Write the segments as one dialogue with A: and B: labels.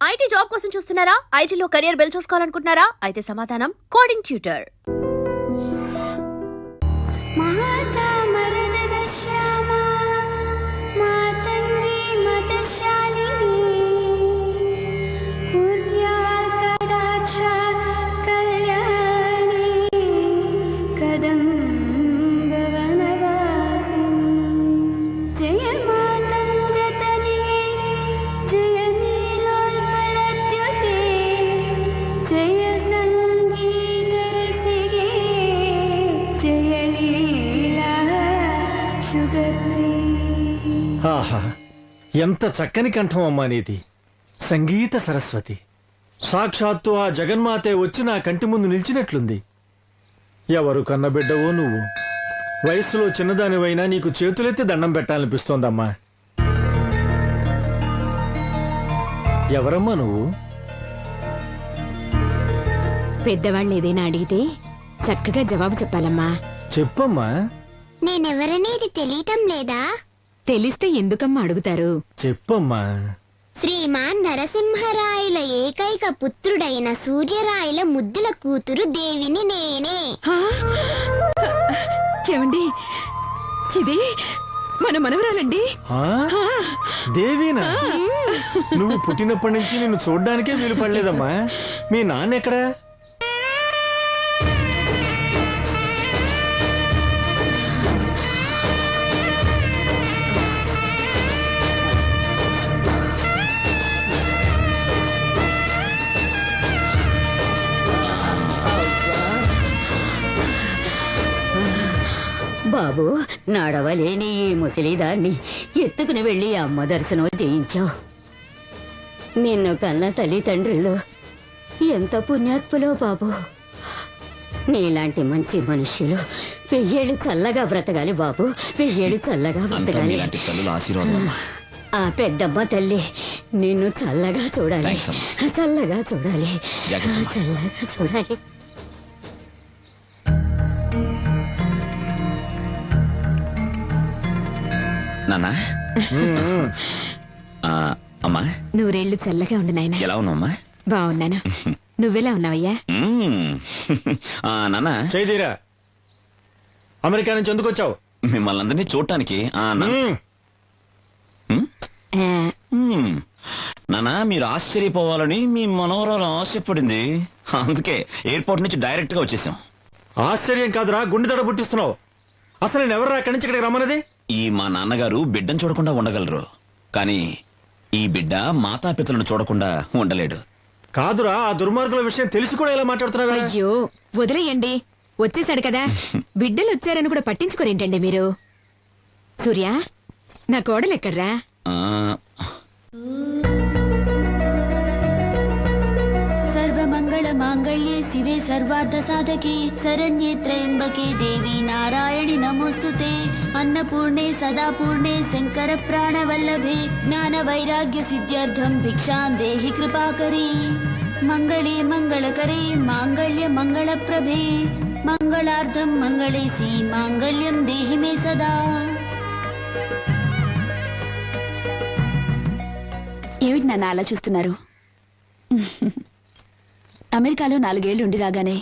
A: IT job కోసం చూస్తున్నారా? ఐటీలో కెరియర్ బిల్డ్ చూసుకోవాలనుకుంటున్నారా? అయితే సమాధానం కోడింగ్ ట్యూటర్.
B: ఆహా, ఎంత చక్కని కంఠం అమ్మా నీది. సంగీత సరస్వతి. సాక్షాత్తు ఆ జగన్మాతే వచ్చి నా కంటి ముందు నిలిచినట్లుంది. ఎవరు కన్నబిడ్డవో నువ్వు. వయస్సులో చిన్నదానివైనా నీకు చేతులెత్తి దండం పెట్టాలనిపిస్తోందమ్మా. ఎవరమ్మా నువ్వు?
C: పెద్దవాళ్ళు ఏదైనా అడిగితే చక్కగా జవాబు చెప్పాలమ్మా.
B: చెప్పమ్మా.
D: నేనెవరనేది తెలియటం లేదా?
C: తెలిస్తే ఎందుకమ్మా అడుగుతారు?
B: చెప్పమ్మా.
D: శ్రీమాన్ నరసింహరాయల ఏకైక పుత్రుడైన సూర్యరాయల ముద్దుల కూతురు దేవిని నేనే.
C: ఏమండి, ఇది మన మనవరాలండి.
B: దేవినా? నువ్వు పుట్టినప్పటి నుంచి నిన్ను చూడ్డానికే వీలు పడలేదమ్మా. మీ నాన్న ఎక్కడా?
E: బాబు, నడవలేని ఈ ముసలిదాన్ని ఎత్తుకుని వెళ్లి అమ్మ దర్శనం చేయించావు. నిన్ను కన్న తల్లిదండ్రులు ఎంత పుణ్యాత్ములో బాబు. నీలాంటి మంచి మనుష్యులు 1000 ఏళ్ళు చల్లగా బ్రతకాలి బాబు, 1000 ఏళ్ళు చల్లగా బ్రతకాలి. ఆ పెద్దమ్మ తల్లి నిన్ను చల్లగా చూడాలి, చల్లగా చూడాలి, చల్లగా చూడాలి.
F: నాన్నా, అమ్మా,
C: 100 ఏళ్ళు చల్లగా ఉండు నాయనా.
F: ఎలా ఉన్నావమ్మా?
C: బాగున్నాను. నువ్వెలా ఉన్నావయ్యా?
F: నాన్న,
B: చేదీరా. అమెరికా నుంచి ఎందుకు వచ్చావు?
F: మిమ్మల్ని అందరినీ చూడటానికి. నాన్న, మీరు ఆశ్చర్యపోవాలని మీ మనవరాలు ఆశపడింది, అందుకే ఎయిర్పోర్ట్ నుంచి డైరెక్ట్ గా వచ్చేసాం.
B: ఆశ్చర్యం కాదురా, గుండె దడ పుట్టిస్తున్నావు. అసలు నేను ఎవరు అక్కడి నుంచి ఇక్కడికి రమ్మన్నది?
F: ఈ మా నాన్నగారు బిడ్డను చూడకుండా ఉండగలరు, కానీ ఈ బిడ్డ మాతాపితలను చూడకుండా ఉండలేడు.
B: కాదురా, ఆ దుర్మార్గుల విషయం తెలిసి కూడా ఇలా మాట్లాడుతున్నావా?
C: అయ్యో వదిలేయండి, వచ్చేసాడు కదా. బిడ్డలు వచ్చారని కూడా పట్టించుకోరేంటండి మీరు? సూర్య, నా కోడలు ఎక్కడ్రా?
E: సర్వమంగళ మాంగళ్యే శివే సర్వార్థ సాధకే శరణ్యే త్రయంబకే దేవి నారాయణి నమోస్తుతే అన్నపూర్ణే సదాపూర్ణే శంకర ప్రాణవల్లభే జ్ఞాన వైరాగ్య సిద్ధ్యర్థం భిక్షాం దేహి కృపాకరీ మంగళే మంగళకరే మాంగళ్య మంగళప్రభే మంగళార్థం మంగళేసి మాంగళ్యం దేహి మే సదా.
C: ఏమిటి నాన్న అలా చూస్తున్నారు? అమెరికాలో 4 ఏళ్లు ఉండి రాగానే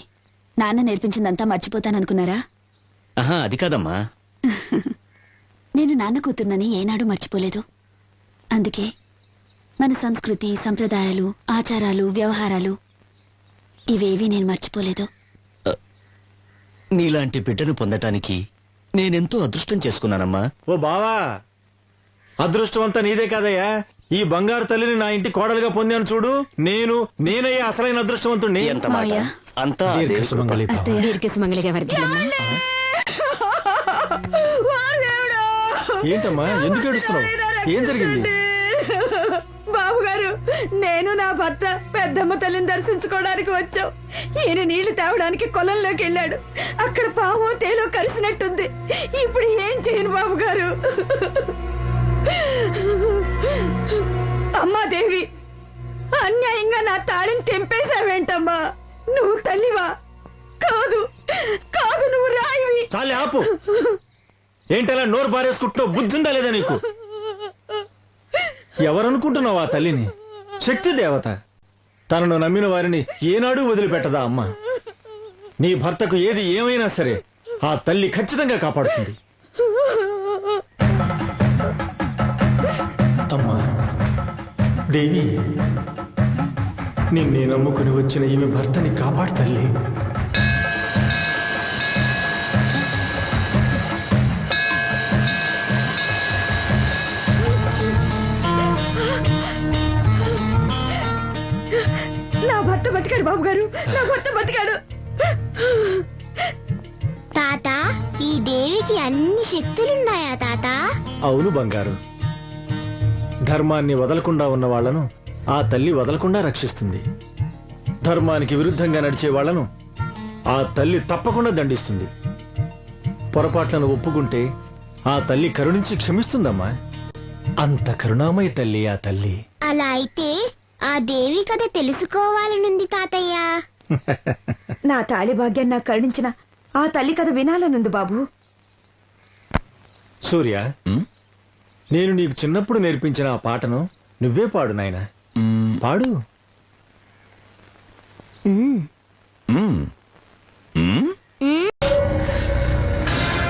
C: నాన్న నేర్పించిందంతా మర్చిపోతాననుకున్నారా?
F: అది కాదమ్మా,
C: నేను నాన్న కూతుర్నని ఏనాడు మర్చిపోలేదు. అందుకే మన సంస్కృతి, సంప్రదాయాలు, ఆచారాలు, వ్యవహారాలు ఇవేవీ నేను మర్చిపోలేదు.
F: నీలాంటి బిడ్డను పొందటానికి నేనెంతో అదృష్టం చేసుకున్నానమ్మా.
B: ఓ బావా, అదృష్టం అంతా నీదే కాదయ్యా. ఈ బంగారు తల్లిని నా ఇంటి కోడలుగా పొందాను చూడు. నేనయ్యే అసలైన అదృష్టవంతుణ్ణి.
F: అంతా
C: దీర్ఘసుమంగళిగా వర్ధిల్లమ్మా.
B: ఏంటమ్మా, ఎందుకు ఏడుస్తున్నావు? ఏం జరిగింది?
C: బాబుగారు, నేను నా భర్త పెద్దమ్మ తల్లిని దర్శించుకోవడానికి వచ్చాం. ఈయన నీళ్లు తేవడానికి కొలంలోకి వెళ్ళాడు. అక్కడ పాము తేలో కలిసినట్టుంది. ఇప్పుడు ఏం చేయను బాబుగారు? అమ్మా దేవి, అన్యాయంగా నా తాళిని తెంపేశావేంటమ్మా? నువ్వు తల్లివా? కాదు కాదు, నువ్వు రాయివి.
B: చాలే ఆపు. ఏంటలా నోరు బారేసుకుంటున్నావు? బుద్ధి ఉందా లేదా నీకు? ఎవరనుకుంటున్నావు ఆ తల్లిని? శక్తి దేవత. తనను నమ్మిన వారిని ఏనాడూ వదిలిపెట్టదా అమ్మ. నీ భర్తకు ఏది ఏమైనా సరే ఆ తల్లి ఖచ్చితంగా కాపాడుతుంది. అమ్మా దేవి, నిన్నే నమ్ముకుని వచ్చిన ఈమె భర్తని కాపాడు తల్లి.
C: నా భర్త బతికాడు బాబు గారు, నా భర్త బతికాడు.
D: తాత, ఈ దేవికి అన్ని శక్తులున్నాయా తాత?
B: అవును బంగారు. ధర్మాన్ని వదలకుండా ఉన్న వాళ్లను ఆ తల్లి వదలకుండా రక్షిస్తుంది. ధర్మానికి విరుద్ధంగా నడిచే వాళ్లను ఆ తల్లి తప్పకుండా దండిస్తుంది. పొరపాట్లను ఒప్పుకుంటే ఆ తల్లి కరుణించి క్షమిస్తుందమ్మా. అంత కరుణామయ తల్లి ఆ తల్లి.
D: అలా అయితే ఆ దేవి కథ తెలుసుకోవాలనుంది తాతయ్య.
C: నా తాళి భాగ్యం నాకు కరుణించిన ఆ తల్లి కథ వినాలనుంది బాబు.
B: సూర్య,
F: ఉమ్,
B: నేను నీకు చిన్నప్పుడు నేర్పించిన ఆ పాటను నువ్వే పాడు నాయనా.
F: ఉమ్,
B: పాడు.
F: ఉమ్, ఉమ్.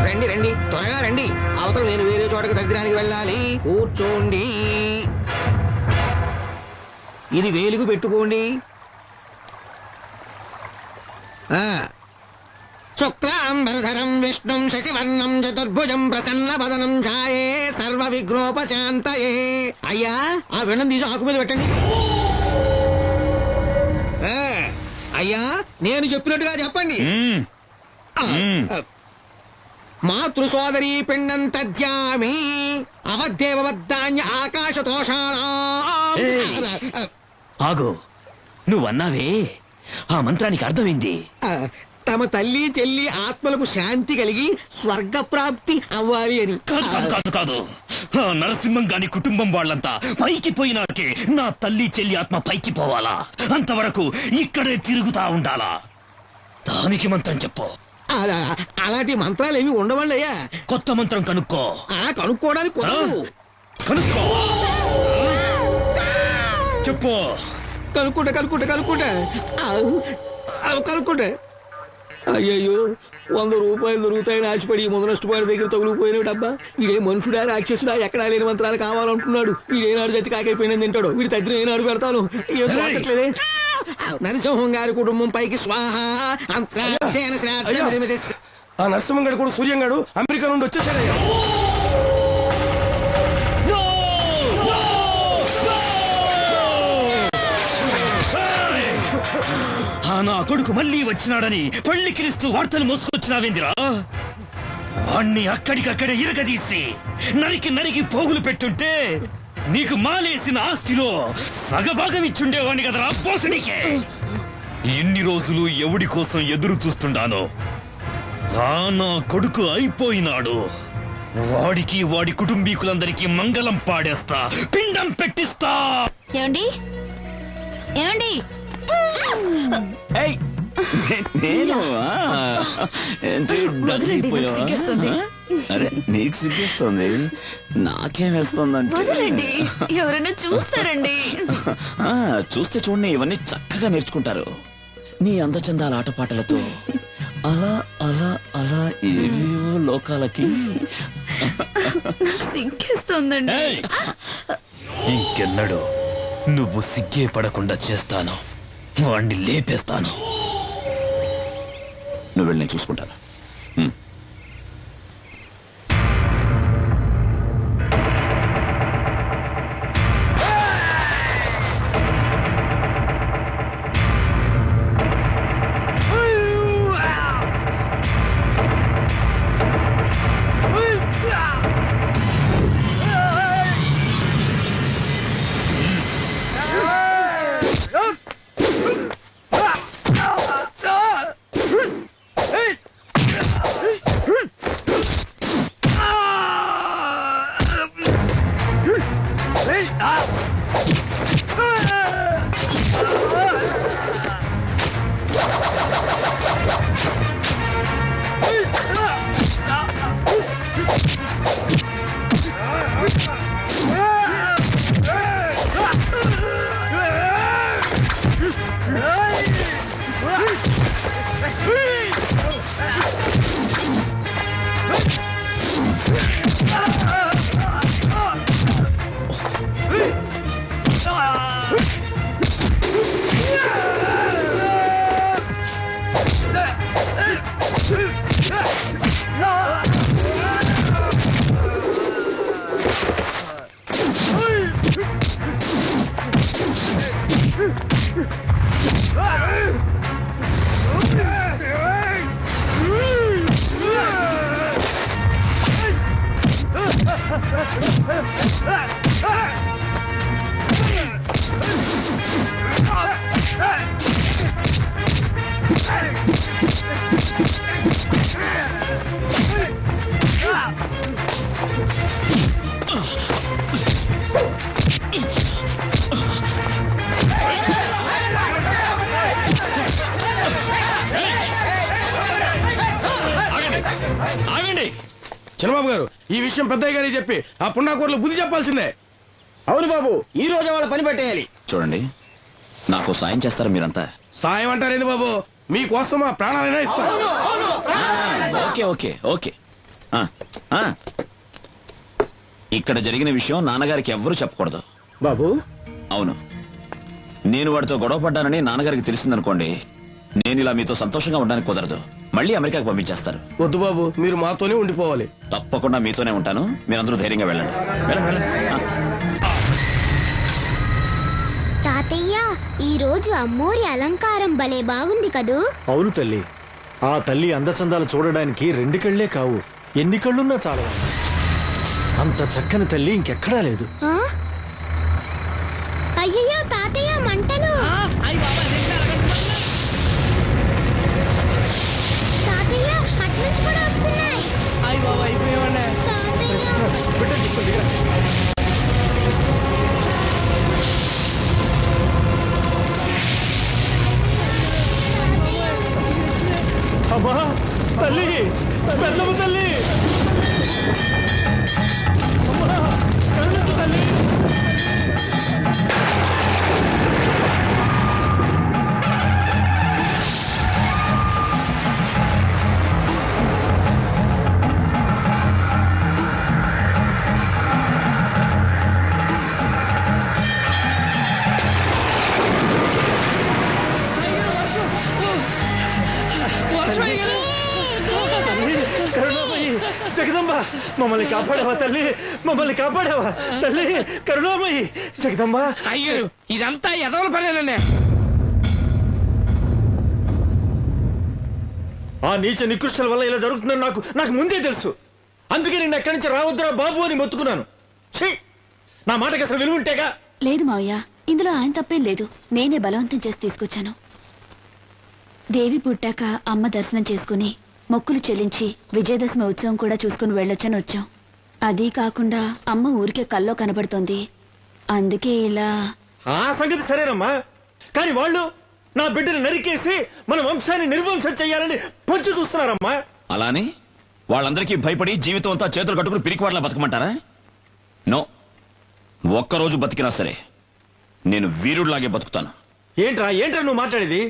G: రండి రండి, త్వరగా రండి. అవతల నేను వేరే చోటకు దగ్గరానికి వెళ్ళాలి. కూర్చోండి. ఇది వేలుగు పెట్టుకోండి. శుక్లాంబరధరం విష్ణుం శశివర్ణం చతుర్భుజం ప్రసన్నవదనం ఛాయే సర్వ విఘ్నోపశాంతయే. అయ్యా, ఆ వెండం తీసి ఆకు మీద పెట్టండి. అయ్యా, నేను చెప్పినట్టుగా చెప్పండి. మాతృ సోదరీ పిండం తద్యామి అవద్దేవద్దాన్య ఆకాశతోషాణా.
F: ఆగు, నువ్వన్నావే ఆ మంత్రానికి అర్థమైంది.
G: తమ తల్లి చెల్లి ఆత్మలకు శాంతి కలిగి స్వర్గ ప్రాప్తి అవ్వాలి అని.
F: కాదు కాదు కాదు కాదు, ఆ నరసింహం గాని కుటుంబం వాళ్ళంతా పైకి పోయినాకే నా తల్లి చెల్లి ఆత్మ పైకి పోవాలా. అంతవరకు ఇక్కడే తిరుగుతా ఉండాలా. దానికి మంత్రం చెప్పు.
G: అలాంటి మంత్రాలు ఏమి ఉండవండి అయ్యా.
F: కొత్త మంత్రం కనుక్కో.
G: కనుక్కోవడానికి కుదరదు.
F: కనుక్కో, చెప్పు.
G: కనుక్కుంటా కనుక్కుంటా కనుక్కుంటా కనుక్కుంటా. అయ్యయ్యో, 100 రూపాయలు దొరుకుతాయని ఆశపడి ముందు నష్టపోయిన దగ్గర తగులుకుపోయిన డబ్బా. వీడే మనుషుడా రాక్షసుడా, ఎక్కడా లేని మంత్రాలు కావాలంటున్నాడు. వీడేనాడు చచ్చి కాకైపోయినా తింటాడు. వీడి తగ్గిన ఏనాడు పెడతాను. ఏట్లేదే. నరసింహం గారి కుటుంబం పైకి స్వాహ.
B: ఆ నరసింహం గడు కూడా సూర్యం గడు అమెరికా నుండి వచ్చేసాడయ్యా.
F: నా కొడుకు మళ్ళీ వచ్చినాడని పళ్ళికిరిస్తూ వార్తలు మోసుకొచ్చినావేందిరా? వాణ్ణి అక్కడికక్కడే ఇరగదీసి నరికి నరికి పోగులు పెట్టుంటే నీకు మాలేసిన ఆస్తిలో సగభాగం ఇచ్చుండేవాణ్ణి కదరా పోసడికే. ఎన్ని రోజులు ఎవడి కోసం ఎదురు చూస్తుండానో నా కొడుకు అయిపోయినాడు. వాడికి వాడి కుటుంబీకులందరికీ మంగళం పాడేస్తా, పిండం పెట్టిస్తా.
E: ఏమండి ఏమండి,
F: నేను
E: సిగ్గేస్తుంది.
F: అరే, నీకు సిగ్గిస్తుంది, నాకేం వేస్తుందంటే
E: ఎవరైనా చూస్తారండి.
F: చూస్తే చూడండి, ఇవన్నీ చక్కగా నేర్చుకుంటారు. నీ అందచందాల ఆటపాటలతో అలా అలా అలా ఏవేవో లోకాలకి.
E: సిగ్గేస్తుందండి.
F: ఇంకెన్నడు నువ్వు సిగ్గే పడకుండా చేస్తాను. వాణ్ణి లేపేస్తాను. నువ్వు వెళ్ళి నేను చూసుకుంటాను. ఆగండి.
G: చంద్రబాబు గారు ఈ విషయం పెద్దయ్య గారికి చెప్పి ఆ పుణ్యాకోర్లు బుద్ధి చెప్పాల్సిందే. అవును బాబు, ఈ రోజు వాళ్ళ పని పెట్టేయాలి.
F: చూడండి, నాకు సాయం చేస్తారా మీరంతా?
G: సాయం అంటారేంది బాబు, మీకోసం మా ప్రాణాలైనా ఇస్తాం.
F: Okay okay okay. ఆ, ఆ. ఇక్కడ జరిగిన విషయం నాన్నగారికి ఎవ్వరూ చెప్పకూడదు.
G: బాబు
F: అవును, నేను వాడితో గొడవ పడ్డానని నాన్నగారికి తెలిసిందనుకోండి, నేను ఇలా మీతో సంతోషంగా ఉండడానికి కుదరదు. మళ్ళీ అమెరికాకి పంపించేస్తారు.
G: వద్దు బాబు, మీరు మాతోనే ఉండిపోవాలి.
F: తప్పకుండా మీతోనే ఉంటాను. మీరందరూ ధైర్యంగా వెళ్ళండి. వెళ్ళండి. ఆ.
D: తాతయ్య, ఈ రోజు అమ్మోరి అలంకారం భలే బాగుంది కదూ.
B: అవును తల్లి, ఆ తల్లి అందచందాలు చూడడానికి 2 కళ్ళే కావు, ఎన్ని కళ్ళున్నా చాలా. అంత చక్కని తల్లి ఇంకెక్కడా లేదు.
D: ఆ? అయ్యయ్యో తాతయ్య, మంటలు. తాతయ్య, అట్నుంచి కూడా వస్తున్నాయి. తాతయ్య.
B: అమ్మా తల్లి, పెద్దమ్మ తల్లి, అమ్మా కరుణించు తల్లి. కరుణామయి, జగదంబ, మమ్మల్ని కాపాడావా తల్లి, మమ్మల్ని కాపాడావా తల్లి, కరుణామయి, జగదంబ.
G: అయ్యారు, ఇదంతా ఎదవల పనేనండి.
B: ఆ నీచ నికృష్టుల వల్ల ఇలా జరుగుతుందని నాకు ముందే తెలుసు. అందుకే నేను ఎక్కడి నుంచి రావద్దురా బాబు అని మొత్తుకున్నాను. ఛీ, నా మాటకి అసలు విలువ ఉంటేగా.
E: లేదు మావయ్య, ఇందులో ఆయన తప్పేం లేదు. నేనే బలవంతం చేసి తీసుకొచ్చాను. దేవి పుట్టాక అమ్మ దర్శనం చేసుకుని మొక్కులు చెల్లించి విజయదశమి ఉత్సవం కూడా చూసుకుని వెళ్ళొచ్చని వచ్చాం. అదీ కాకుండా అమ్మ ఊరికే కల్లో కనబడుతోంది. అందుకే ఇలా.
B: ఆ సంగతి సరేనమ్మా, కానీ వాళ్ళు నా బిడ్డను నరికేసి మన వంశాన్ని నిర్వంశం చెయ్యాలని పొంచి చూస్తున్నారమ్మా.
F: అలానే వాళ్ళందరికీ భయపడి జీవితం అంతా చేతులు కట్టుకుని పిరికివాట్లా బతకమంటారా? నో, ఒక్కరోజు బతికినా సరే నేను వీరుడిలాగే బతుకుతాను.
B: ఏంట్రా నువ్వు మాట్లాడేది?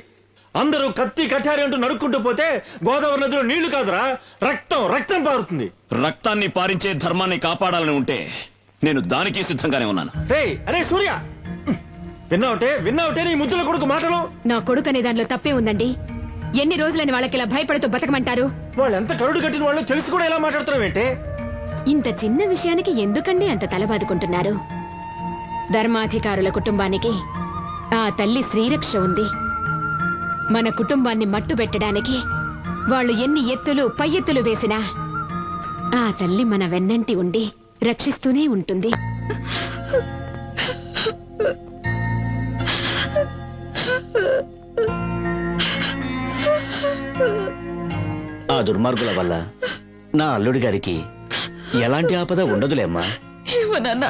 B: అందరూ కత్తి కఠారి అంటూ నరుక్కుంటూ పోతే గోదావరి నదిలో నీళ్లు కాదురా, రక్తం పారుతుంది.
F: రక్తాన్ని పారించే ధర్మాన్ని కాపాడాలని ఉంటే నేను దానికి సిద్ధంగానే ఉన్నాను.
B: అరే సూర్య, విన్నావుటే నీ ముద్దుల కొడుకు మాటలు.
C: నా కొడుకు అనే దానిలో తప్పే ఉందండి. ఎన్ని రోజులని వాళ్ళకి ఇలా భయపడుతూ బతకమంటారు?
B: వాళ్ళు ఎంత కరుడు కట్టిన వాళ్ళు తెలిసి కూడా ఎలా మాట్లాడుతున్నావేంటే?
C: ఇంత చిన్న విషయానికి ఎందుకండి అంత తలబాదుకుంటున్నారు? ధర్మాధికారుల కుటుంబానికి ఆ తల్లి శ్రీరక్ష ఉంది. మన కుటుంబాన్ని మట్టు పెట్టడానికి వాళ్ళు ఎన్ని ఎత్తులు పై ఎత్తులు వేసినా ఆ తల్లి మన వెన్నంటి ఉండి రక్షిస్తూనే ఉంటుంది.
H: ఆ దుర్మార్గుల వల్ల నా అల్లుడి గారికి ఎలాంటి ఆపద ఉండదులేమ్మా.
E: ఏమో నాన్న,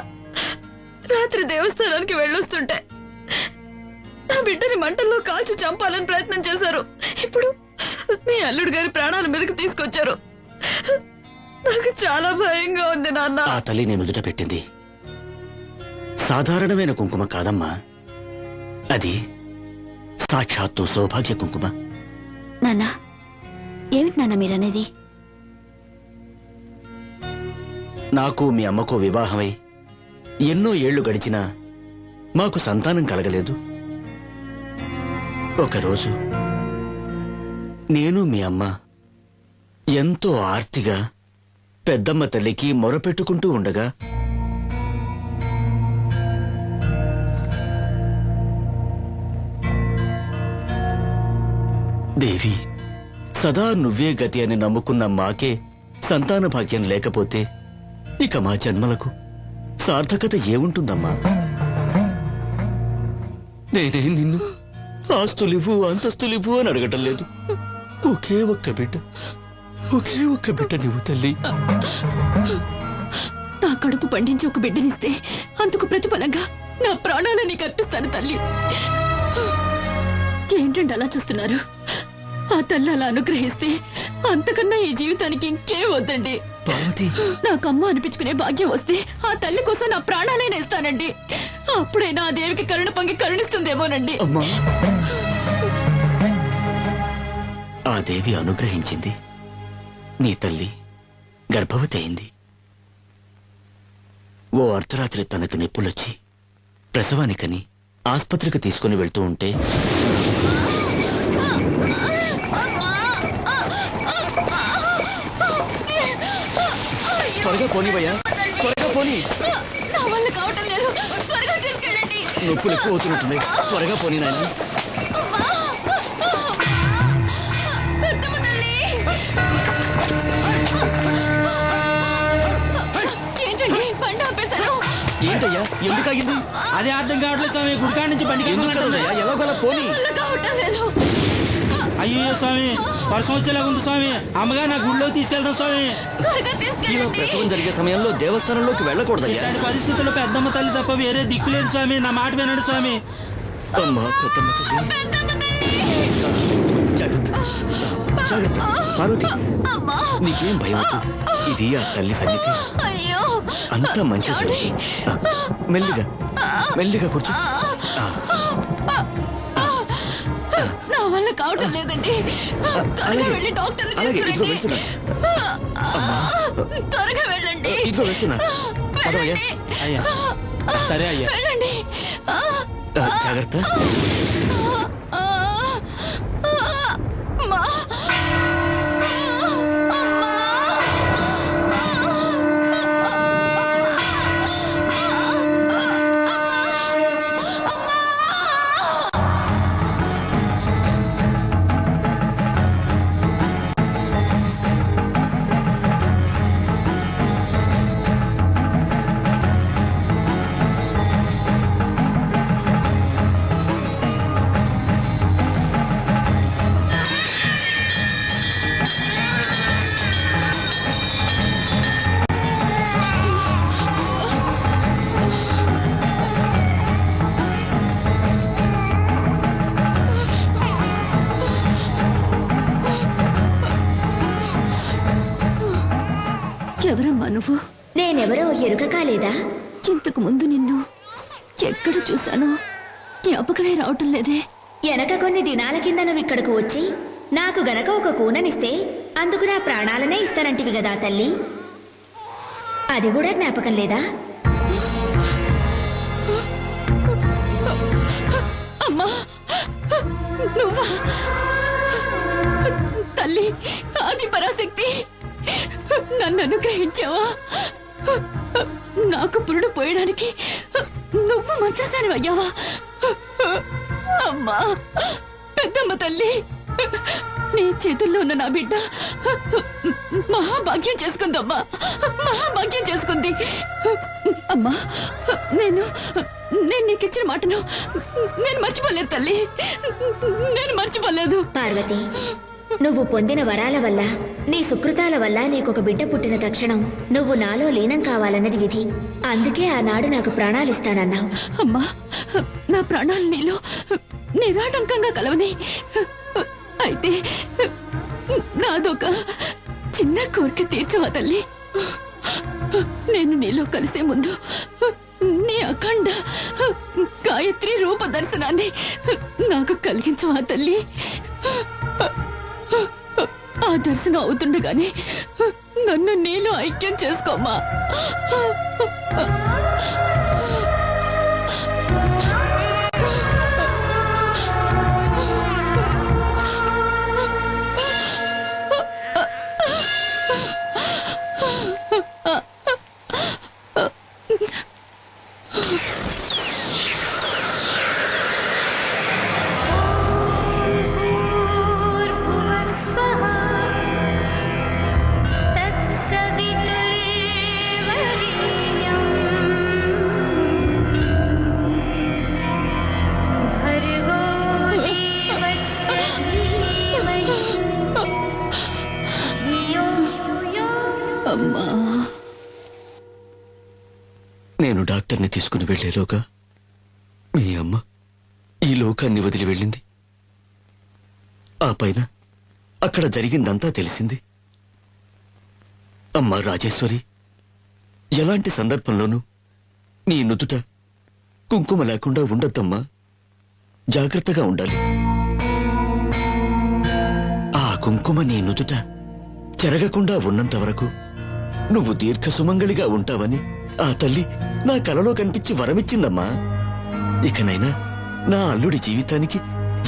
E: రాత్రి దేవస్థానానికి వెళ్ళొస్తుంటే నా బిడ్డని మంటల్లో కాల్చి చంపాలని ప్రయత్నం చేశారు. ఇప్పుడు మీ అల్లుడు గారి ప్రాణాల మీదకి తీసుకొచ్చారు. నాకు చాలా భయంగా ఉంది నాన్న.
H: ఆ తల్లి నేను నుదుట పెట్టింది సాధారణమైన కుంకుమ కాదమ్మా. అది సాక్షాత్తు సౌభాగ్య కుంకుమ.
E: నాన్న, ఏమిటి నాన్న మీరనేది?
H: నాకు మీ అమ్మకు వివాహమై ఎన్నో ఏళ్లు గడిచినా మాకు సంతానం కలగలేదు. ఒకరోజు నేను మీ అమ్మ ఎంతో ఆర్తిగా పెద్దమ్మ తల్లికి మొరపెట్టుకుంటూ ఉండగా దేవి, సదా నువ్వే గతి అని నమ్ముకున్న మాకే సంతాన భాగ్యం లేకపోతే ఇక మా జన్మలకు సార్థకత ఏముంటుందమ్మా? నేనే నిన్ను ఆస్తులివ్వు అంతస్తులివ్వు అని అడగటం లేదు. ఒకే ఒక్క బిడ్డ నువ్వు తల్లి.
E: నా కడుపు పండించి ఒక బిడ్డనిస్తే అందుకు ప్రతిఫలంగా నా ప్రాణాలని కర్పిస్తాను తల్లి. ఏంటంటే అలా చూస్తున్నారు? ఆ తల్లి అలా అనుగ్రహిస్తే అంతకన్నా ఈ జీవితానికి ఇంకేం వద్దండి.
H: పార్వతి,
E: నాకు అమ్మ అనిపించుకునే భాగ్యం వస్తే ఆ తల్లి కోసం నా ప్రాణాలైనా ఇస్తానండి. అప్పుడైనా ఆ దేవికి కరుణ పొంగి కరుణిస్తుందేమోనండి.
H: అమ్మా, ఆ దేవి అనుగ్రహించింది. నీ తల్లి గర్భవతి అయింది. ఓ అర్ధరాత్రి తనకు నొప్పులొచ్చి ప్రసవానికని ఆస్పత్రికి తీసుకుని వెళ్తూ ఉంటే త్వరగా పోనీవయ్యా, త్వరగా పోనీ.
E: నా వల్ల కావటం లేదు, త్వరగా తీసుకెళ్ళండి.
H: నొప్పులు ఎక్కువ అవుతున్నట్టున్నాయి, త్వరగా పోనీ నాయన.
E: పెద్దమ్మ తల్లి! ఏంటండి బండి ఆపేశారు?
H: ఏంటయ్యా, ఎందుకు ఆగింది?
G: అదే అర్థం కావట్లేదు స్వామి. గుడికాడ నుంచి బండికి
H: ఎందుకు కదలయ్యా? ఎలాగోలా పోనీ.
E: వల్ల కావటం లేదు.
G: అయ్యో స్వామి, వర్షం వచ్చేలాగా ఉంది స్వామి. అమ్మగా నా గుడిలో తీసుకెళ్తాం స్వామి.
E: త్వరగా
H: ఇలా
E: తీసుకెళ్ళండి.
H: ప్రసవం జరిగే సమయంలో దేవస్థానంలోకి వెళ్ళకూడదయ్యా.
G: ఇలాంటి పరిస్థితుల్లో పెద్దమ్మ తల్లి తప్ప వేరే దిక్కు లేదు స్వామి. నా మాట వినండి స్వామి.
H: అమ్మా, పెద్దమ్మ తల్లి. జాగ్రత్త, జాగ్రత్త. పార్వతి,
E: అమ్మా!
H: నీకేం భయం వద్దు. ఇది ఆ తల్లి సన్నిధి.
E: అయ్యో!
H: అంతా మంచి సృష్టి. మెల్లిగా మెల్లిగా కూర్చో.
E: నా వల్ల కావటం లేదండి. త్వరగా
H: అలాగే,
E: వెళ్ళి డాక్టర్
H: అలాగే, ఇదిగో వెళ్తున్నా. అమ్మా,
E: త్వరగా వెళ్ళండి.
H: ఇదిగో వెళ్తున్నా. పదవయ్యా.
G: అయ్యా, సరే అయ్యా.
E: వెళ్ళండి.
H: జాగ్రత్త.
E: అమ్మా! ఎవరమ్మా నువ్వు?
D: నేనెవరో ఎరుక కాలేదా?
E: ఇంతకు ముందు నిన్ను ఎక్కడ చూశానో జ్ఞాపకమే రావటం లేదే.
D: వెనక కొన్ని దినాల కింద నువ్వు ఇక్కడకు వచ్చి నాకు గనక ఒక కూననిస్తే అందుకు నా ప్రాణాలనే ఇస్తానంటివి కదా తల్లి. అది కూడా జ్ఞాపకం లేదా?
E: అమ్మా, నువ్వా? తల్లి, ఆది పరాశక్తి, నన్ను అనుగ్రహించావా? నాకు పురుడు పోయడానికి నువ్వు మంచాసాని అయ్యావా? అమ్మా, పెద్దమ్మ తల్లి, నీ చేతుల్లో ఉన్న నా బిడ్డ మహాభాగ్యం చేసుకుందమ్మా, మహాభాగ్యం చేసుకుంది. అమ్మా, నేను నీకిచ్చిన మాటను నేను మర్చిపోలేదు తల్లి, నేను మర్చిపోలేదు.
D: పార్వతి, నువ్వు పొందిన వరాల వల్ల నీ సుకృతాల వల్ల నీకొక బిడ్డ పుట్టిన తక్షణం నువ్వు నాలో లీనం కావాలన్నది విధి. అందుకే ఆనాడు నాకు ప్రాణాలిస్తానన్నావు.
E: అమ్మా, నా ప్రాణాలు నీలో నిరాటంకంగా కలవని. అయితే నాదొక చిన్న కోరిక తీర్చవా తల్లి? నేను నీలో కలిసే ముందు నీ
C: అఖండ గాయత్రి రూప దర్శనాన్ని నాకు కలిగించవా తల్లి. ఆ దర్శనం అవుతుండగానే నన్ను నేను ఐక్యం చేసుకోమా. అమ్మా,
H: నేను డాక్టర్ని తీసుకుని వెళ్లేలోగా మీ అమ్మ ఈ లోకాన్ని వదిలి వెళ్ళింది. ఆ పైన అక్కడ జరిగిందంతా తెలిసింది. అమ్మా రాజేశ్వరి, ఎలాంటి సందర్భంలోనూ నీ నుదుట కుంకుమ లేకుండా ఉండొద్దమ్మా. జాగ్రత్తగా ఉండాలి. ఆ కుంకుమ నీ నుదుట చెరగకుండా ఉన్నంత వరకు నువ్వు దీర్ఘ సుమంగళిగా ఉంటావని ఆ తల్లి నా కలలో కనిపించి వరమిచ్చిందమ్మా. ఇకనైనా నా అల్లుడి జీవితానికి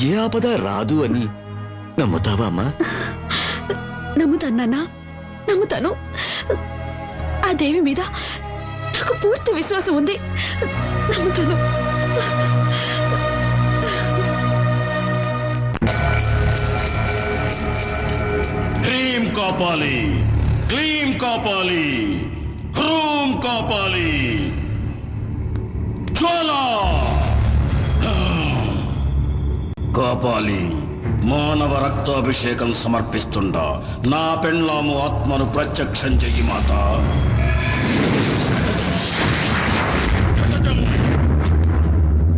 H: ఏ ఆపద రాదు అని నమ్ముతావా అమ్మా?
C: నమ్ముతాను నాన్నా, నమ్ముతాను. ఆ దేవి మీద నాకు పూర్తి విశ్వాసం ఉంది. నమ్ముతాను.
F: హ్రీం కాపాలి, క్లీం కాపాలి, హ్రూం కాపాలి, జ్వాల కాపాలి. మానవ రక్తాభిషేకం సమర్పిస్తుండా నా పెండ్లాము ఆత్మను ప్రత్యక్షం చెయ్యి మాత.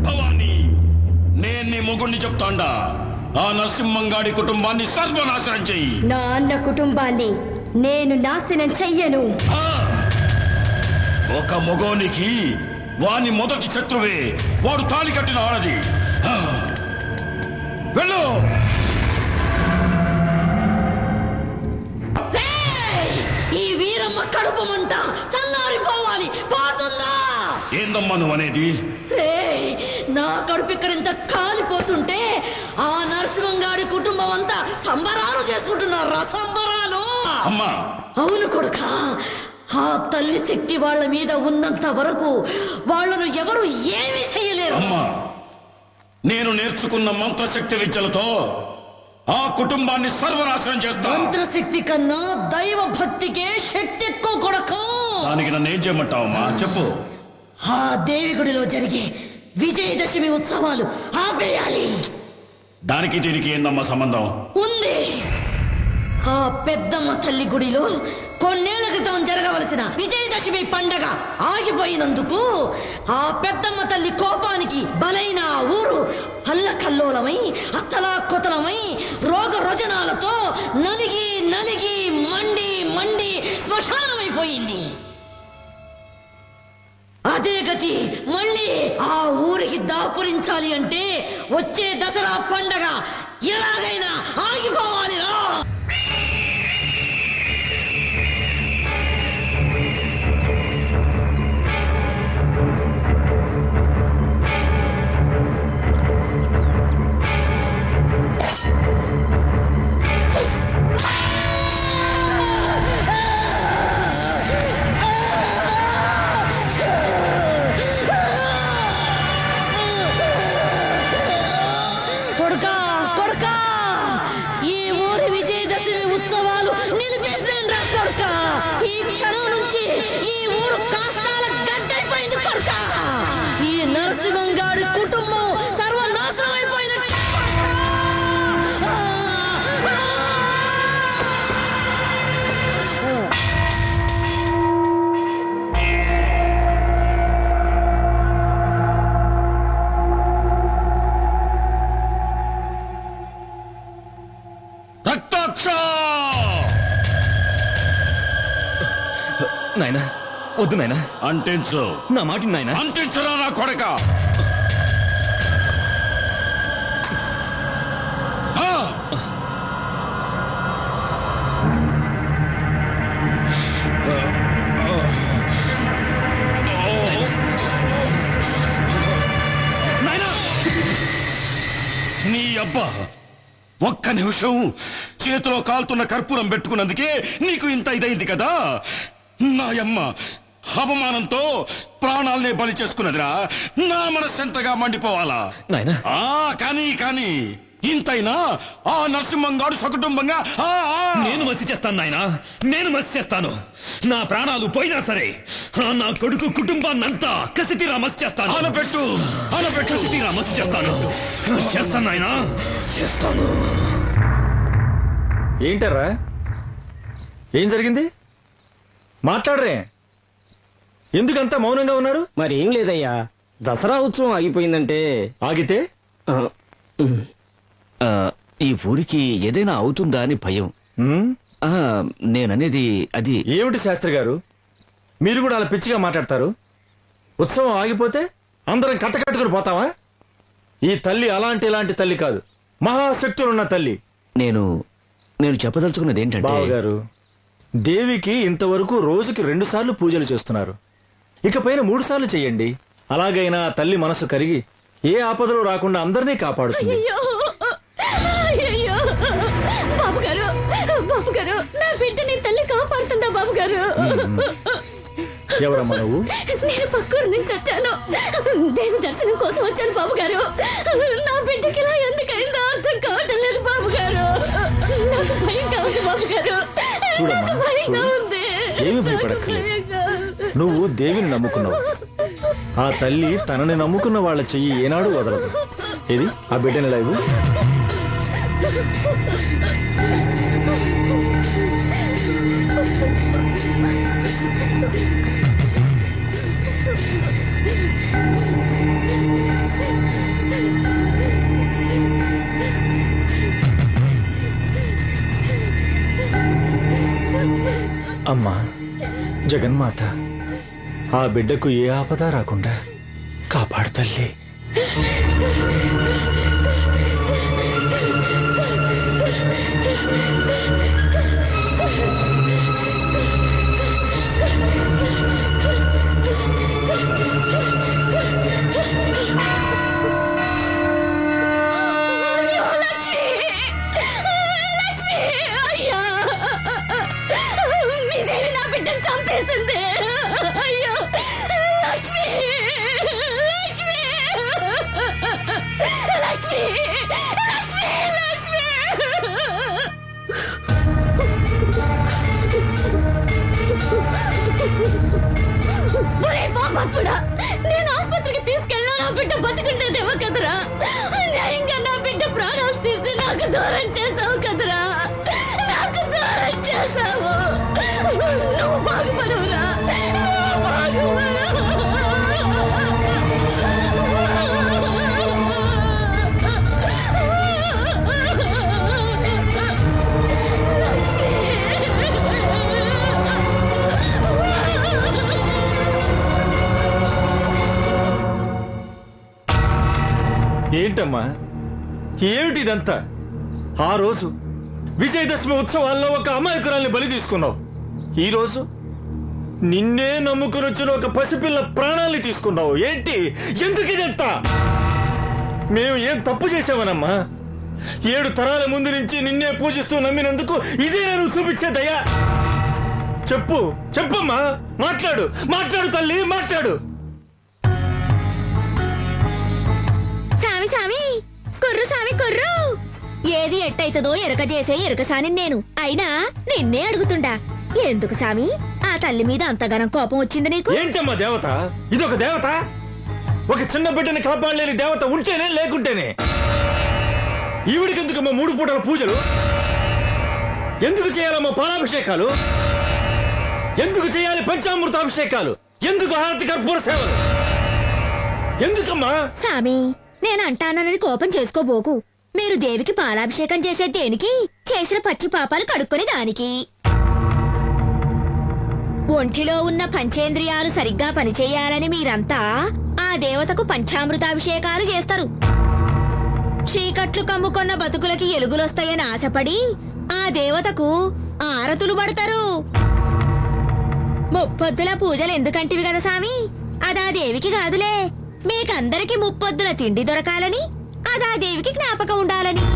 F: భవానీ, నేను నీ మొగుణ్ణి చెప్తాండా. ఆ నరసింహంగాడి కుటుంబాన్ని సర్వనాశనం చెయ్యి.
D: నా అన్న కుటుంబాన్ని నేను నాశనం చెయ్యను.
F: ఒక మొగోనికి వాని మొదటి శత్రువే వాడు తాళి కట్టిన ఆడది. వెళ్ళు.
D: ఈ వీరమ్మ కడుపమంట చల్లారిపోవాలి. పోతుందా?
F: ఏందమ్మా నువ్వు అనేది?
D: నా కడుపు ఇక్కడింత కాలిపోతుంటే ఆ నరసింహంగాడి కుటుంబం అంతా సంబరాలు చేసుకుంటున్నారా? సంబరాలు.
F: అమ్మా,
D: అవును కొడుక. ఆ తల్లి శక్తి వాళ్ళ మీద ఉన్నంత వరకు వాళ్ళను ఎవరు ఏమీ చేయలేరు.
F: అమ్మా, నేను నేర్చుకున్న మంత్రశక్తి విద్యలతో ఆ కుటుంబాన్ని సర్వనాశనం చేస్తా.
D: మంత్రశక్తి కన్నా దైవ భక్తికే శక్తి ఎక్కువ కొడుక.
F: దానికి నన్ను ఏం చేయమంటావమ్మా? చెప్పు.
D: ఆ దేవి గుడిలో జరిగే విజయదశమి ఉత్సవాలు ఆపేయాలి.
F: దానికి దీనికి ఏందమ్మా సంబంధం?
D: ఉంది. ఆ పెద్దమ్మ తల్లి గుడిలో కొన్నేళ్ల క్రితం జరగవలసిన విజయదశమి పండగ ఆగిపోయినందుకు ఆ పెద్దమ్మ తల్లి కోపానికి బలైన ఆ ఊరు అల్లకల్లోలమై అత్తలాకొతలమై రోగ రుజనాలతో నలిగి నలిగి మండి మండి శ్మశానమైపోయింది. అదే గతి మళ్ళీ ఆ ఊరికి దాపురించాలి అంటే వచ్చే దసరా పండగ ఎలాగైనా ఆగిపోవాలిరా.
F: రక్తాక్ష!
H: నాయనా,
F: వద్దు నాయనా,
H: అంటేంచు.
F: నా మాట నాయనా.
H: అంటేంచురా నా కొడక.
F: నీ అబ్బా ఒక్క నిమిషం చేతిలో కాలుతున్న కర్పూరం పెట్టుకున్నందుకే నీకు ఇంత ఇదైంది కదా. నా అమ్మ అవమానంతో ప్రాణాలనే బలి చేసుకున్నదిరా. నా మనసు ఎంతగా మండిపోవాలా నాయనా. కానీ ఇంతైనా ఆ నరసింహంగాడు సకుటుంబంగా నేను మసి చేస్తాను నాయనా, నేను మసి చేస్తాను. నా ప్రాణాలు పోయినా సరే నా కొడుకు కుటుంబాన్నంతా కసితీరా మసి చేస్తాను. అనపెట్టు కసితీరా మసి చేస్తాను. చేస్తాను నాయనా, చేస్తాను.
B: ఏంటరా, ఏం జరిగింది? మాట్లాడరే, ఎందుకంతా మౌనంగా ఉన్నారు?
G: మరి ఏం లేదయ్యా, దసరా ఉత్సవం ఆగిపోయిందంటే.
B: ఆగితే
H: ఈ ఊరికి ఏదైనా అవుతుందా అని భయం. నేననేది అది.
B: ఏమిటి శాస్త్రి గారు, మీరు కూడా అలా పిచ్చిగా మాట్లాడతారు? ఉత్సవం ఆగిపోతే అందరం కట్టకట్టుకుని పోతావా? ఈ తల్లి ఇలాంటి తల్లి కాదు, మహాశక్తులున్న తల్లి.
H: నేను చెప్పదలుచుకున్నది ఏంటంటే
B: బావగారు, దేవికి ఇంతవరకు రోజుకి 2 సార్లు పూజలు చేస్తున్నారు. ఇకపైన 3 సార్లు చెయ్యండి. అలాగైనా ఆ తల్లి మనసు కరిగి ఏ ఆపదలు రాకుండా అందరినీ కాపాడుతుంది.
C: బాబు గారు, నా బిడ్డని తల్లి కాపాడుతుందా బాబు గారు?
B: ఎవరమ్మా నువ్వు?
C: నేను పక్కూరు నుంచి వచ్చాను, దేవి దర్శనం కోసం వచ్చాను బాబు గారు. నా బిడ్డకి ఇలా ఎందుకైందో అర్థం కావటం లేదు బాబు గారు. నాకు భయంగా ఉంది బాబు గారు,
B: చూడమ్మా,
C: భయంగా
B: చూడు.
C: ఉంది.
B: ఏమి భయపడక్కర్లేదు. నువ్వు దేవిని నమ్ముకున్నావు. ఆ తల్లి తనని నమ్ముకున్న వాళ్ళ చెయ్యి ఏనాడు వదలదు. ఇది ఆ బిడ్డని లైవ్. అమ్మా జగన్మాత, ఆ బిడ్డకు ఏ ఆపద రాకుండా కాపాడు తల్లి.
C: చంపేసింది. అయ్యో లక్ష్మి, లక్ష్మి, లక్ష్మి, లక్ష్మి, లక్ష్మి. నేను ఆసుపత్రికి తీసుకెళ్ళా, నా బిడ్డ బతుకుంటేదేమో కదరా. న్యాయంగా నా బిడ్డ ప్రాణాలు తీసి నాకు దూరం చేసావు కదరా, నాకు దూరం చేసావు. నువ్వు బాగుపడవురా,
B: ఏంటమ్మా, ఏమిటి ఇదంతా? ఆ రోజు విజయదశమి ఉత్సవాల్లో ఒక అమాయకురాల్ని బలి తీసుకున్నావు. ఈ రోజు నిన్నే నమ్ముకుని వచ్చిన ఒక పసిపిల్ల ప్రాణాల్ని తీసుకున్నావు. ఏంటి, ఎందుకు ఇదంతా? మేము ఏం తప్పు చేసావనమ్మా? 7 తరాల ముందు నుంచి నిన్నే పూజిస్తూ నమ్మినందుకు ఇదే నువ్వు చూపించే దయా? చెప్పమ్మా, మాట్లాడు తల్లి, మాట్లాడు.
D: సామి కుర్రు ఏది ఎట్టయితదో ఎరక చేసే ఎరకసాని నేను. అయినా నిన్నే అడుగుతుండా, ఎందుకు సామి ఆ తల్లి మీద అంతగానం కోపం వచ్చింది నీకు?
B: ఏంటమ్మా దేవత? ఇదొక దేవత? ఒక చిన్న బిడ్డని కాపాడలేని దేవత ఉంటేనే లేకుంటేనే? ఈవిడికెందుకమ్మా 3 పూటల పూజలు? ఎందుకు చేయాలమ్మా పాలాభిషేకాలు? ఎందుకు చేయాలి పంచామృతాభిషేకాలు? ఎందుకు హారతి కర్పూర సేవలు? ఎందుకమ్మా?
D: సామి, నేను అంటానని కోపం చేసుకోబోకు. మీరు దేవికి పాలాభిషేకం చేసే దేనికి? చేసిన పచ్చి పాపాలు కడుక్కొని దానికి. ఒంటిలో ఉన్న పంచేంద్రియాలు సరిగ్గా పనిచేయాలని మీరంతా ఆ దేవతకు పంచామృతాభిషేకాలు చేస్తారు. చీకట్లు కమ్ముకొన్న బతుకులకి ఎలుగులొస్తాయని ఆశపడి ఆ దేవతకు ఆరతులు పడతారు. ముప్పొద్దుల పూజలు ఎందుకంటివి కదా సామి? అదా దేవికి కాదులే, మీకందరికి ముప్పొద్దుల తిండి దొరకాలని, అదా దేవికి జ్ఞాపకం ఉండాలని.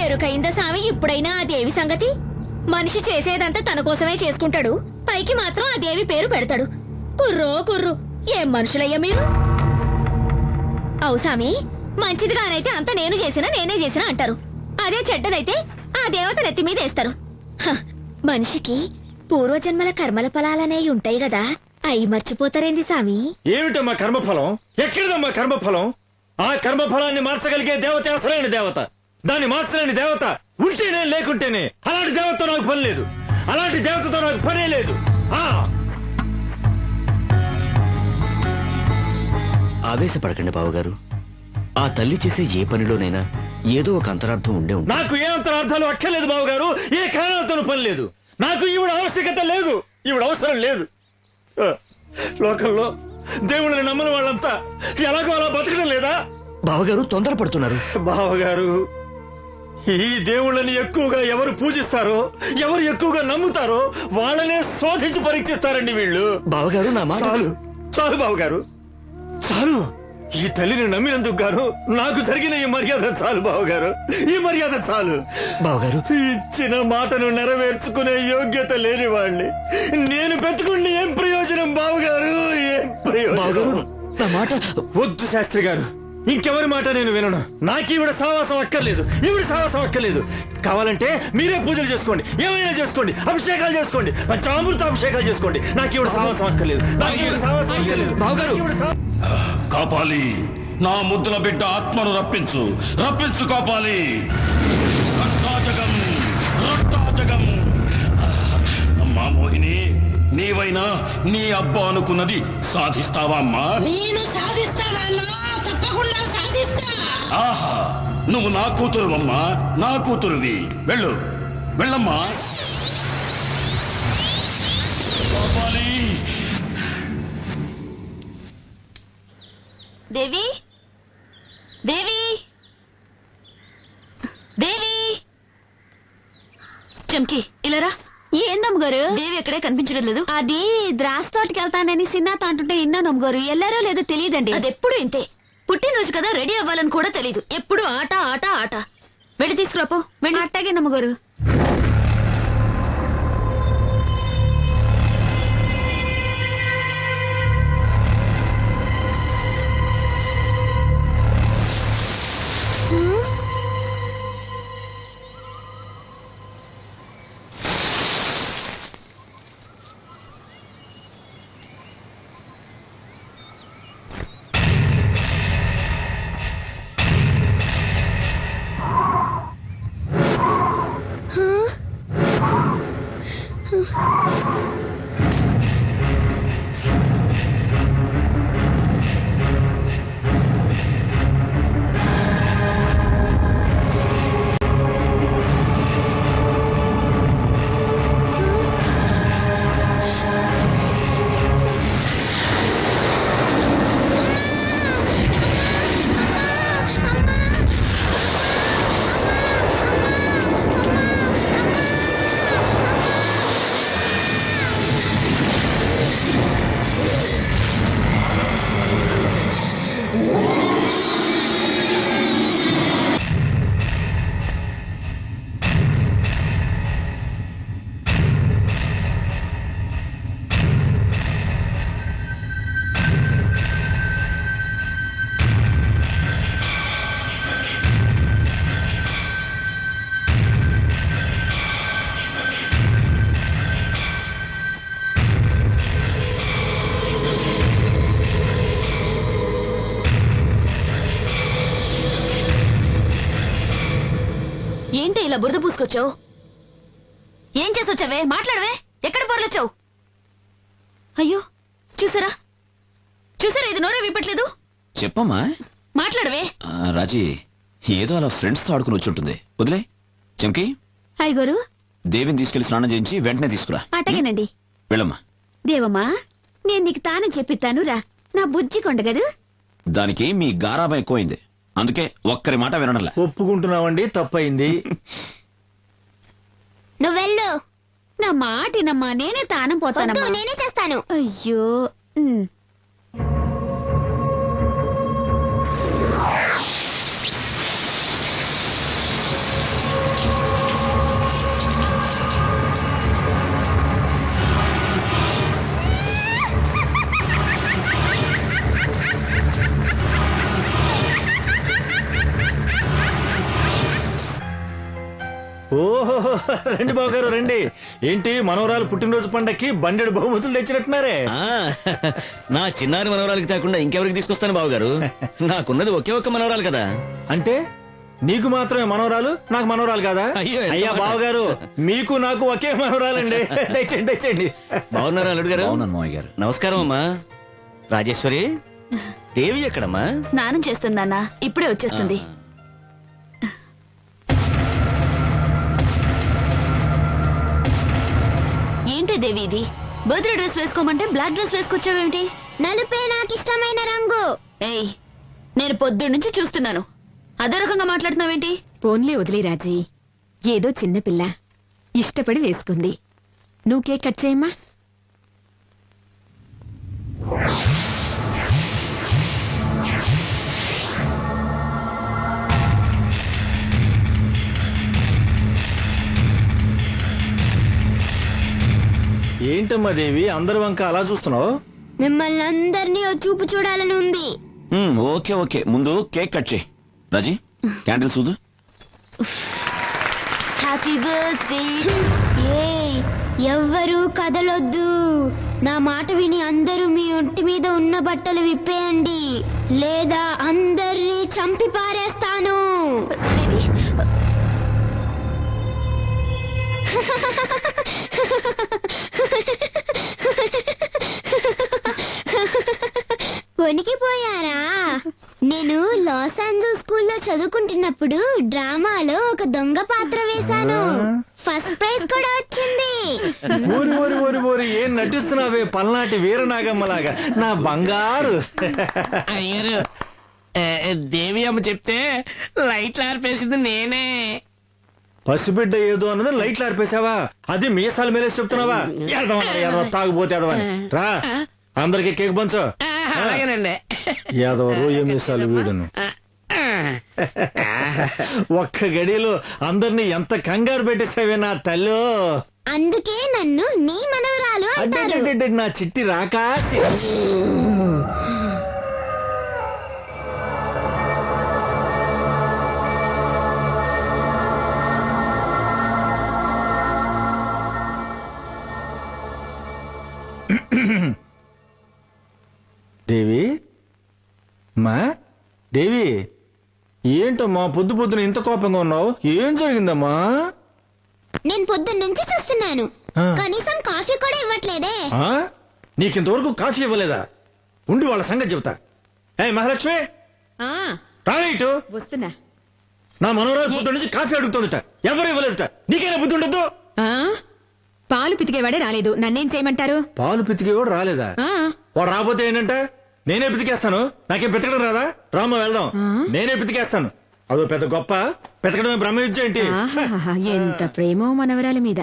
D: ఎరుకైందా సామి ఇప్పుడైనా ఆ దేవి సంగతి? మనిషి చేసేదంతా తన కోసమే చేసుకుంటాడు, పైకి మాత్రం ఆ దేవి పేరు పెడతాడు. కుర్రో కుర్రు, ఏం మనుషులయ్యా మీరు? అవు సామి, మంచిదిగానైతే అంత నేనే చేసినా అంటారు. అదే చెడ్డదైతే ఆ దేవత నెత్తి మీద వేస్తారు. హ, మనిషికి పూర్వజన్మల కర్మల ఫలాలనేవి ఉంటాయి కదా, అయి మర్చిపోతారేంది సామి?
B: ఏమిటమ్మా కర్మఫలం? ఎక్కడిదమ్మా కర్మఫలం? ఆ కర్మఫలాన్ని మార్చగలిగే దేవత అసలైన దేవత. దాన్ని మార్చలేని దేవత ఉంటేనే లేకుంటేనే. అలాంటి దేవతతో నాకు పని లేదు. అలాంటి దేవతతో నాకు పనే లేదు.
H: ఆవేశపడకండి బావగారు. ఆ తల్లి చేసే ఏ పనిలోనైనా ఏదో ఒక అంతరార్థం ఉండే ఉంటుంది.
B: నాకు ఏ అంతరార్థాలు అక్కర్లేదు బావగారు. ఏ కారణాలతోనూ పని లేదు. నాకు ఈవిడ ఆవశ్యకత లేదు. ఈవిడ అవసరం లేదు. లోకంలో దేవుళ్ళని నమ్మని వాళ్ళంతా ఎలాగో అలా బతకడం లేదా?
H: బావగారు తొందరపడుతున్నారు.
B: బావగారు, ఈ దేవుళ్ళని ఎక్కువగా ఎవరు పూజిస్తారో, ఎవరు ఎక్కువగా నమ్ముతారో వాళ్ళనే శోధించి పరీక్షిస్తారండి వీళ్ళు.
H: బావగారు నా మాట
B: చాలు బావగారు, చాలు. ఈ తల్లిని నమ్మినందుకు గాను నాకు జరిగిన ఈ మర్యాద చాలు బావగారు. ఈ మర్యాద చాలు
H: బావగారు.
B: ఇచ్చిన మాటను నెరవేర్చుకునే యోగ్యత లేని వాళ్ళని నేను పెట్టుకుని ఏం ప్రయోజనం బావగారు? ఏం ప్రయోజనం?
H: నా మాట
B: వద్దు శాస్త్రి గారు, ఇంకెవరి మాట నేను వినను. నాకు ఈవిడ సావాసం అక్కర్లేదు. ఈవిడ సావాసం అక్కర్లేదు. కావాలంటే మీరే పూజలు చేసుకోండి, ఏమైనా చేసుకోండి, అభిషేకాలు చేసుకోండి, పంచామృత అభిషేకాలు చేసుకోండి. నాకు ఈవిడ సావాసం అక్కర్లేదు. నాకు ఈవిడ సావాసం అక్కర్లేదు.
H: బావగారు,
F: కాపాలి, నా ముద్దుల బిడ్డ ఆత్మను రప్పించు, రప్పించు కాపాలి. రక్తాజగం, రక్తాజగం. అమ్మా మోహిని, నీవైనా నీ అబ్బా అనుకున్నది సాధిస్తావా అమ్మా?
I: నేను సాధిస్తానన్నా, తప్పకుండా సాధిస్తా.
F: ఆహా, నువ్వు నా కూతురు అమ్మా, నా కూతురువి. వెళ్ళు, వెళ్ళమ్మా. కాపాలి.
E: దేవి, దేవి, దేవి. చంకి ఇలారా.
D: ఏందమ్మగారు?
E: దేవి ఎక్కడే కనిపించడం లేదు.
D: అది ద్రాక్ష తోటకి వెళ్తానని సిన్నాత అంటుంటే విన్నాను అమ్మగారు. ఎల్లారో లేదో తెలియదండి.
E: అది ఎప్పుడు ఇంతే. పుట్టినరోజు కదా, రెడీ అవ్వాలని కూడా తెలీదు. ఎప్పుడు ఆట ఆట ఆట. వెళ్ళి తీసుకురాపో. వెళ్ళి.
D: అట్టాగే నమ్మగారు.
E: ఏంటి ఇలా బురద పూసుకొచ్చావు? ఏం చేసొచ్చావే? మాట్లాడవే. ఎక్కడ పొరలొచ్చావు? అయ్యో, చూసారా చూసారా, ఇది నోరే విప్పట్లేదు.
J: చెప్పమ్మా.
E: మాట్లాడవే.
J: రాజీ ఏదో అలా ఫ్రెండ్స్ తో ఆడుకుని వచ్చి ఉంటుంది. వదిలే. చంకి,
D: అయ్యగారు,
J: దేవిని తీసుకెళ్లి స్నానం చేయించి వెంటనే తీసుకురా.
D: అట్టగేనండి.
J: వెళ్ళమ్మా.
E: దేవమ్మా, నేను నీకు తాను చెప్పిస్తాను రా. నా బుజ్జి కొండగదు.
J: దానికి మీ గారాబం ఎక్కువైంది, అందుకే ఒక్కరి మాట వినడంలే.
B: ఒప్పుకుంటున్నావండి, తప్పయింది.
D: నువ్వెళ్ళు.
E: నా మాటినమ్మా, నేనే తానం పోతానమ్మా.
D: నేనే చేస్తాను.
E: అయ్యో.
B: ఓహో, రండి బావగారు రండి. ఏంటి మనవరాలు పుట్టినరోజు పండక్కి బండెడు బహుమతులు తెచ్చినట్టున్నారే?
H: నా చిన్నారి మనవరాలకి కాకుండా ఇంకెవరికి తీసుకొస్తాను బావగారు? నాకున్నది ఒకే ఒక్క మనవరాలు కదా.
B: అంటే నీకు మాత్రమే మనవరాలు, నాకు మనవరాలు కదా?
H: అయ్యో, ఎంత
B: అయ్యా
H: మాట.
B: బావగారు, మీకు నాకు ఒకే మనవరాలండి. తెచ్చండి తెచ్చండి.
H: బాగున్నారా అల్లుడు గారు?
J: అవునను మావయ్య గారు.
H: నమస్కారం అమ్మా. రాజేశ్వరి, దేవి ఎక్కడమ్మా?
E: స్నానం చేస్తుందన్నా, ఇప్పుడే వచ్చేస్తుంది. ఏంటి దేవి ఇది? బర్త్డే డ్రెస్ వేసుకోమంటే బ్లాక్ డ్రెస్ వేసుకొచ్చావేమిటి?
D: నలుపే నాకు ఇష్టమైన రంగు.
E: ఏయ్, నేను పొద్దున్న నుంచి చూస్తున్నాను, అదే రకంగా మాట్లాడుతున్నావేంటి?
C: పోన్లే వదిలే రాజీ, ఏదో చిన్నపిల్ల ఇష్టపడి వేసుకుంది. నువ్వు కేక్ కట్ చేయమ్మా.
B: ఏంటమ్మా దేవి, అందరి వంక అలా చూస్తున్నావు?
D: మిమ్మల్ని అందరినీ ఓ చూపు చూడాలని ఉంది.
J: ఓకే ఓకే, ముందు కేక్ కట్ చేయి. రాజీ, క్యాండిల్ చూదు.
D: Happy birthday. ఏయ్, ఎవ్వరూ కదలొద్దు. నా మాట విని అందరూ మీ ఒంటి మీద ఉన్న బట్టలు విప్పేయండి, లేదా అందరినీ చంపి పారేస్తాను. వణికిపోయారా? నేను లాస్ ఏంజల్స్ స్కూల్లో చదువుకుంటున్నప్పుడు డ్రామాలో ఒక దొంగ పాత్ర వేశాను. ఫస్ట్ ప్రైజ్ కూడా వచ్చింది.
B: ఊరి ఊరి ఊరి ఊరి ఏం నటిస్తున్నావే పల్నాటి వీరనాగమ్మలాగా, నా బంగారు.
G: అయ్యారు, దేవి అమ్మ చెప్తే లైట్లు ఆర్పేసింది నేనే.
B: పసిబిడ్డ ఏదో అన్నది లైట్లు ఆర్పేశావా? అది మీసాల మేలేసి చెప్తున్నావా? ఎదవ తాగుపోతే ఎదవని. రా, అందరికి కేక్ పంచు.
G: అలాగేనండి.
B: యాదవ రోయ మీసాలు వీడును. ఒక్క గడిలో అందరినీ ఎంత కంగారు పెట్టేసావే నా తల్లు.
D: అందుకే నన్ను నీ మనవరాలు అంటారు.
B: అడ్డే నా చిట్టి రాకా. దేవి, మా దేవి, ఏంటమ్మా పొద్దు పొద్దున ఇంత కోపంగా ఉన్నావు? ఏం జరిగిందమ్మా?
D: నేను పొద్దున్న నుంచి చూస్తున్నాను,
B: ఆ.
D: కనీసం కాఫీ కూడా ఇవ్వట్లేదే.
B: ఆ? నీకింతవరకు కాఫీ ఇవ్వలేదా? ఉండి వాళ్ళ సంగతి చెబుతా. ఏ మహాలక్ష్మి, రాలే ఇటు.
C: వస్తున్నా.
B: నా మనవరాలు పొద్దు నుంచి కాఫీ అడుగుతుందట, ఎవరు ఇవ్వలేదట. నీకైనా బుద్ధి ఉండద్దు.
C: పాలు పితికేవాడే రాలేదు, నన్నేం చేయమంటారు?
B: పాలు పితికి కూడా రాలేదా? వాడు రాబోతే ఏంటంటే నేనే పితికేస్తాను. నాకేం పితకడం రాదా? రామ్మ వెళ్దాం, నేనే పితికేస్తాను. అదో పెద్ద గొప్ప, పితకడమే బ్రహ్మ విద్య ఏంటి?
C: ఆహాహా, ఎంత ప్రేమో మనవరాల మీద.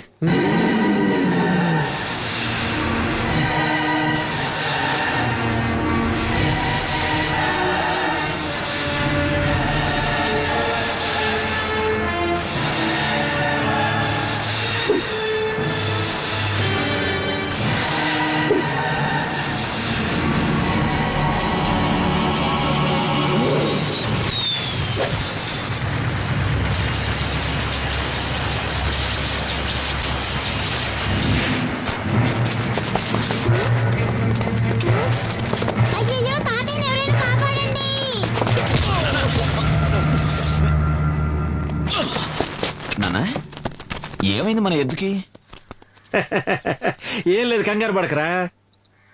D: అయ్యయ్యో, తాతయ్యని ఎవరైనా కాపాడండి.
J: నాన్న, ఏమైంది మన ఎద్దుకి?
B: ఏం లేదు, కంగారు పడకరా.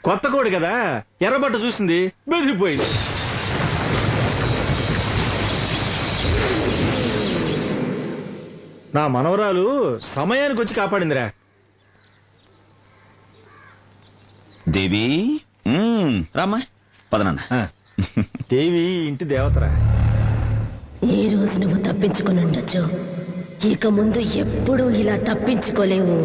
B: కొత్త కోడి కదా, ఎర్రబట్ట చూసింది, బెదిరిపోయింది. నా మనవరాలు సమయానికి వచ్చి కాపాడిందిరా.
J: దేవి రామ్మా పదనన్న.
B: ఆ, దేవి ఇంటి దేవతరా.
D: ఈ రోజు నువ్వు తప్పించుకుని ఉండొచ్చు, ఇక ముందు ఎప్పుడూ ఇలా తప్పించుకోలేవు.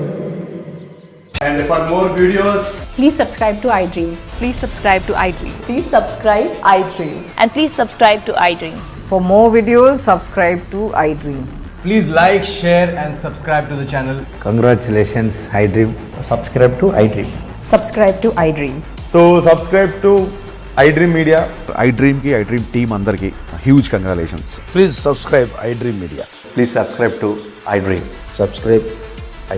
K: And for more videos,
L: Please subscribe to iDream.
M: Please subscribe to iDream.
L: Please subscribe iDream.
M: And please subscribe to iDream.
L: For more videos, subscribe to iDream.
K: please like, share and subscribe to the channel.
N: Congratulations, iDream. Subscribe to iDream.
L: Subscribe to iDream.
K: So subscribe to iDream Media.
O: iDream ki iDream team andarki huge congratulations.
N: Please subscribe iDream Media.
O: Please subscribe to iDream.
N: Subscribe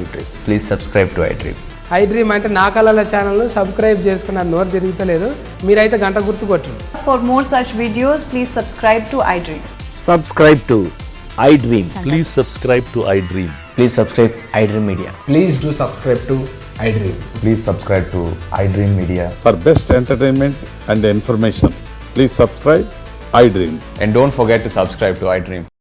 N: iDream.
O: Please subscribe to iDream.
L: iDream అంటే నా కళల ఛానల్ను subscribe చేసుకున్న నోరు తిరుగుతలేదు, మీరైతే గంట గుర్తు కొట్టండి.
M: For more such videos, please subscribe to iDream.
H: Subscribe to iDream.
O: Please subscribe to iDream.
H: Please subscribe iDream Media.
N: Please do subscribe to iDream.
O: Please subscribe to iDream Media.
K: For best entertainment and information, please subscribe iDream.
O: And don't forget to subscribe to iDream.